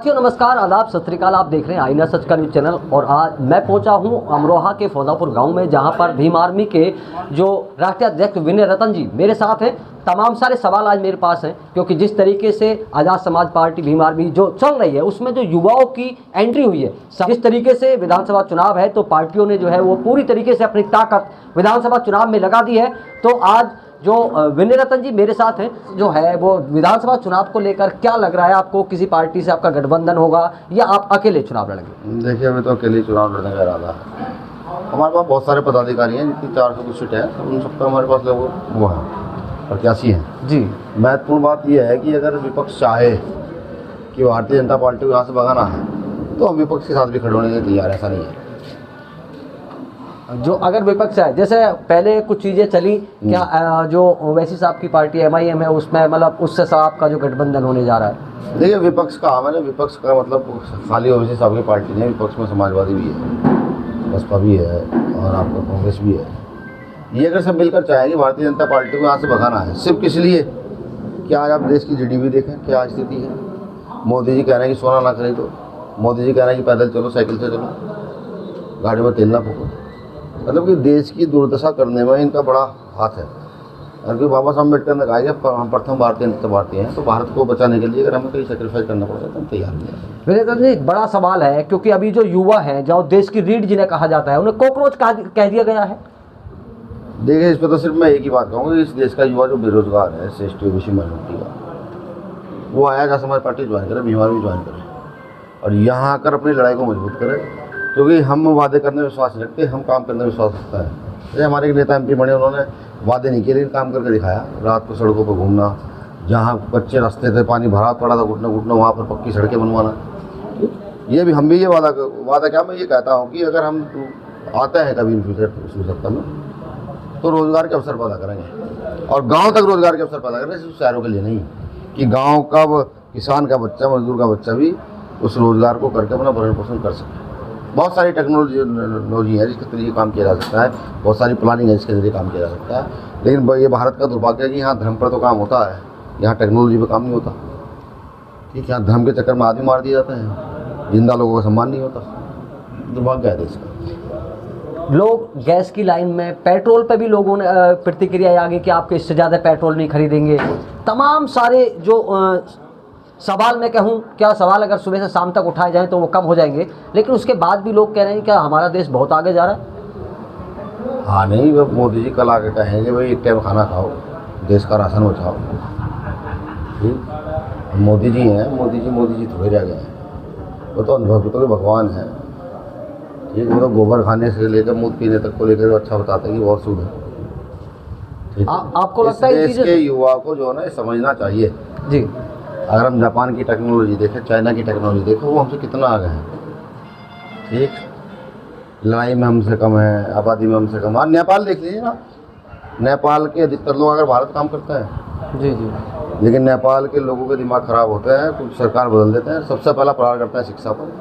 साथियों नमस्कार, आदाब, सत श्री अकाल। आप देख रहे हैं आईना सच का न्यूज़ चैनल। और आज मैं पहुंचा हूं अमरोहा के फौजापुर गांव में, जहां पर भीम आर्मी के जो राष्ट्रीय अध्यक्ष विनय रतन जी मेरे साथ हैं। तमाम सारे सवाल आज मेरे पास हैं, क्योंकि जिस तरीके से आज़ाद समाज पार्टी भीम आर्मी जो चल रही है उसमें जो युवाओं की एंट्री हुई है, जिस तरीके से विधानसभा चुनाव है तो पार्टियों ने जो है वो पूरी तरीके से अपनी ताकत विधानसभा चुनाव में लगा दी है। तो आज जो विनय रतन जी मेरे साथ हैं, जो है वो विधानसभा चुनाव को लेकर क्या लग रहा है आपको? किसी पार्टी से आपका गठबंधन होगा या आप अकेले चुनाव लड़ेंगे? देखिए, हमें तो अकेले चुनाव लड़ने का इरादा है। हमारे पास बहुत सारे पदाधिकारी हैं, जितनी 400 की सीटें हैं, उन सबका हमारे पास लोग वो हैं, प्रत्याशी हैं जी। महत्वपूर्ण बात यह है कि अगर विपक्ष चाहे कि भारतीय जनता पार्टी को यहाँ से भगाना है तो हम विपक्ष के साथ भी खड़े होने के लिए तैयार, ऐसा नहीं है। जो अगर विपक्ष है, जैसे पहले कुछ चीज़ें चली, क्या जो ओवैसी साहब की पार्टी MIM है उसमें मतलब उससे साहब का जो गठबंधन होने जा रहा है? देखिए, विपक्ष का मैंने विपक्ष का मतलब खाली ओवैसी साहब की पार्टी नहीं, विपक्ष में समाजवादी भी है, बसपा भी है और आपका कांग्रेस भी है। ये अगर सब मिलकर चाहें कि भारतीय जनता पार्टी को यहाँ से भगाना है, सिर्फ किस लिए कि आज आप देश की GDP देखें क्या स्थिति है। मोदी जी कह रहे हैं कि सोना ना खरीदो, मोदी जी कह रहे हैं कि पैदल चलो, साइकिल से चलो, गाड़ी में तेल ना फूको। मतलब कि देश की दुर्दशा करने में इनका बड़ा हाथ है। क्योंकि बाबा साहब अम्बेडकर ने कहा कि हम प्रथम भारतीय हैं, तो भारत को बचाने के लिए अगर हमें कहीं सेक्रीफाइस करना पड़ता है तो हम तैयार नहीं हैं। विनय रतन जी, एक बड़ा सवाल है, क्योंकि अभी जो युवा हैं, जो देश की रीढ़ जिन्हें कहा जाता है, उन्हें कॉकरोच कह दिया गया है। देखिए, इस पर तो सिर्फ मैं एक ही बात कहूँगा, इस देश का युवा जो बेरोजगार है, SC OBC माइनॉरिटी का, वो आया आज़ाद समाज पार्टी ज्वाइन करे, भीम आर्मी ज्वाइन करे और यहाँ आकर अपनी लड़ाई को मजबूत करे। क्योंकि हम वादे करने में विश्वास नहीं रखते, हम काम करने में विश्वास रखता है। जैसे हमारे एक नेता MP बने, उन्होंने वादे नहीं किए लेकिन काम करके दिखाया। रात को सड़कों पर घूमना, जहाँ कच्चे रास्ते थे, पानी भरा पड़ा था घुटना घुटना, वहाँ पर पक्की सड़कें बनवाना। ये भी हम भी ये वादा क्या, मैं ये कहता हूँ कि अगर हम आते हैं कभी इन फ्यूचर सत्ता में तो रोज़गार के अवसर पैदा करेंगे और गांव तक रोज़गार के अवसर पैदा करेंगे, सिर्फ शहरों के लिए नहीं, कि गांव का किसान का बच्चा, मजदूर का बच्चा भी उस रोज़गार को करके अपना भरण पोषण कर सके। बहुत सारी टेक्नोलॉजी है जिसके जरिए काम किया जा सकता है, बहुत सारी प्लानिंग है जिसके जरिए काम किया जा सकता है। लेकिन ये भारत का दुर्भाग्य है कि यहाँ धर्म पर तो काम होता है, यहाँ टेक्नोलॉजी पर काम नहीं होता। ठीक है, यहाँ धर्म के चक्कर में आदमी मार दिए जाते हैं, जिंदा लोगों का सम्मान नहीं होता। दुर्भाग्य है देश का। लोग गैस की लाइन में, पेट्रोल पे भी लोगों ने प्रतिक्रिया आ गई कि आपके इससे ज़्यादा पेट्रोल नहीं खरीदेंगे। तमाम सारे जो सवाल मैं कहूँ, क्या सवाल अगर सुबह से शाम तक उठाए जाएं तो वो कम हो जाएंगे, लेकिन उसके बाद भी लोग कह रहे हैं कि हमारा देश बहुत आगे जा रहा है। हाँ नहीं, वो मोदी जी कल आके कहेंगे भाई एक टाइम खाना खाओ, देश का राशन बचाओ। ठीक, मोदी जी हैं, मोदी जी थोड़े रह गए हैं, वो तो अनुभव के भगवान हैं। ठीक, वो तो गोबर खाने से लेकर मूत पीने तक को लेकर अच्छा बताते हैं कि बहुत शुद्ध है। आपको लगता है देश के युवा को जो है ना ये समझना चाहिए जी। अगर हम जापान की टेक्नोलॉजी देखें, चाइना की टेक्नोलॉजी देखें, वो हमसे कितना आगे हैं। ठीक, लड़ाई में हमसे कम है, आबादी में हमसे कम है। नेपाल देख लीजिए ना, नेपाल के अधिकतर लोग अगर भारत काम करता है जी जी, लेकिन नेपाल के लोगों के दिमाग खराब होते हैं, कुछ सरकार बदल देते हैं। सबसे पहला प्रहार करता है शिक्षा पर,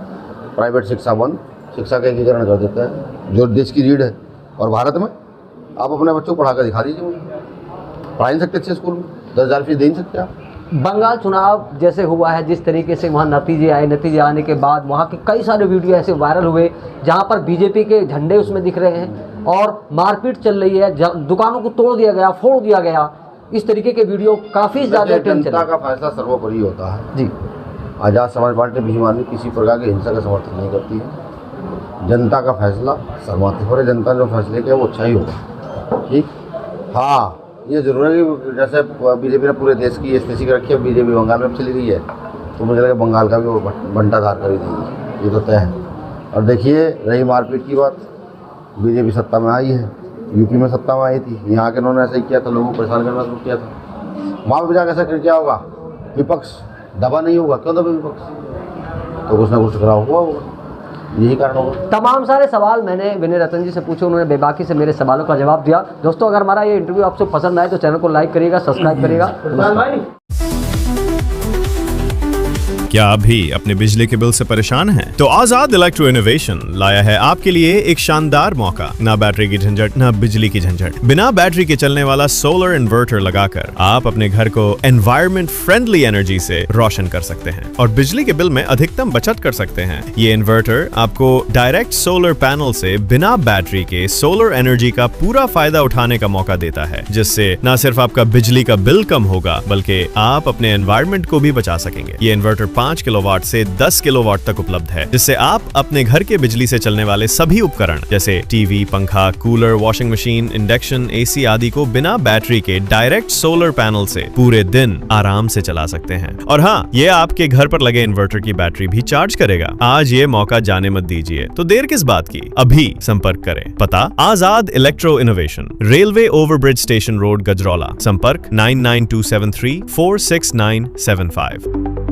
प्राइवेट शिक्षा बंद, शिक्षा का एकीकरण कर देता है जो देश की रीढ़ है। और भारत में आप अपने बच्चों को पढ़ा कर दिखा दीजिए, मुझे पढ़ा नहीं सकते अच्छे स्कूल में, 10,000 फीस दे नहीं सकते आप। बंगाल चुनाव जैसे हुआ है, जिस तरीके से वहाँ नतीजे आए, नतीजे आने के बाद वहाँ के कई सारे वीडियो ऐसे वायरल हुए जहाँ पर BJP के झंडे उसमें दिख रहे हैं और मारपीट चल रही है, दुकानों को तोड़ दिया गया, फोड़ दिया गया। इस तरीके के वीडियो काफ़ी ज़्यादा जनता का फैसला सर्वोपरि होता है जी। आज़ाद समाज पार्टी भीम आर्मी किसी प्रकार की हिंसा का समर्थन नहीं करती है। जनता का फैसला सर्वोपरि, जनता जो फैसले किया वो अच्छा ही होगा। ठीक, हाँ ये ज़रूर है कि जैसे BJP ने पूरे देश की स्थिति रखी है, BJP बंगाल में चली गई है, तो मुझे लगा बंगाल का भी वो बंटाधार कर ही देंगी, ये तो तय है। और देखिए, रही मारपीट की बात, BJP सत्ता में आई है, UP में सत्ता में आई थी, यहाँ के उन्होंने ऐसा ही किया था, लोगों को परेशान करना शुरू किया था। वहाँ पर जाकर ऐसा क्या होगा, विपक्ष दबा नहीं होगा। क्यों दबे विपक्ष? तो कुछ ना कुछ टकराव हुआ होगा, यही कारण होगा। तमाम सारे सवाल मैंने विनय रतन जी से पूछे, उन्होंने बेबाकी से मेरे सवालों का जवाब दिया। दोस्तों, अगर हमारा ये इंटरव्यू आपको पसंद आए तो चैनल को लाइक करिएगा, सब्सक्राइब करिएगा। क्या आप भी अपने बिजली के बिल से परेशान हैं? तो आजाद इलेक्ट्रो इनोवेशन लाया है आपके लिए एक शानदार मौका। ना बैटरी की झंझट, ना बिजली की झंझट। बिना बैटरी के चलने वाला सोलर इन्वर्टर लगाकर आप अपने घर को एनवायरमेंट फ्रेंडली एनर्जी से रोशन कर सकते हैं और बिजली के बिल में अधिकतम बचत कर सकते हैं। ये इन्वर्टर आपको डायरेक्ट सोलर पैनल से बिना बैटरी के सोलर एनर्जी का पूरा फायदा उठाने का मौका देता है, जिससे न सिर्फ आपका बिजली का बिल कम होगा बल्कि आप अपने एनवायरमेंट को भी बचा सकेंगे। ये इन्वर्टर 5 किलोवाट से 10 किलोवाट तक उपलब्ध है, जिससे आप अपने घर के बिजली से चलने वाले सभी उपकरण जैसे टीवी, पंखा, cooler, washing machine, induction, AC आदि को बिना बैटरी के डायरेक्ट सोलर पैनल से पूरे दिन आराम से चला सकते हैं। और हाँ, ये आपके घर पर लगे इन्वर्टर की बैटरी भी चार्ज करेगा। आज ये मौका जाने मत दीजिए, तो देर किस बात की, अभी संपर्क करें। पता Azad electro innovation, railway overbridge station road, Gajraula. संपर्क 99273 46975।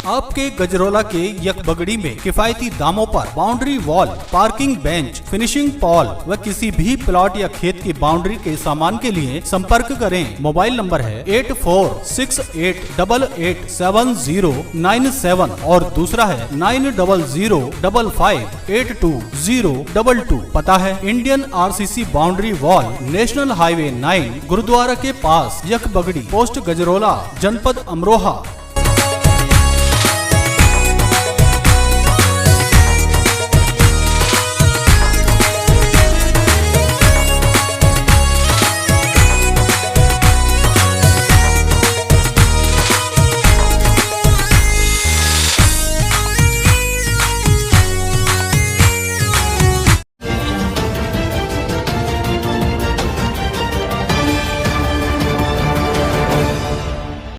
आपके गजरौला के यकबगड़ी में किफायती दामों पर boundary wall, parking bench, finishing Paul व किसी भी प्लॉट या खेत की बाउंड्री के सामान के लिए संपर्क करें। मोबाइल नंबर है 8468887097 और दूसरा है 9005582022। पता है Indian RCC boundary wall, national highway 9, gurdwara के पास, यकबगड़ी, पोस्ट गजरौला, जनपद अमरोहा।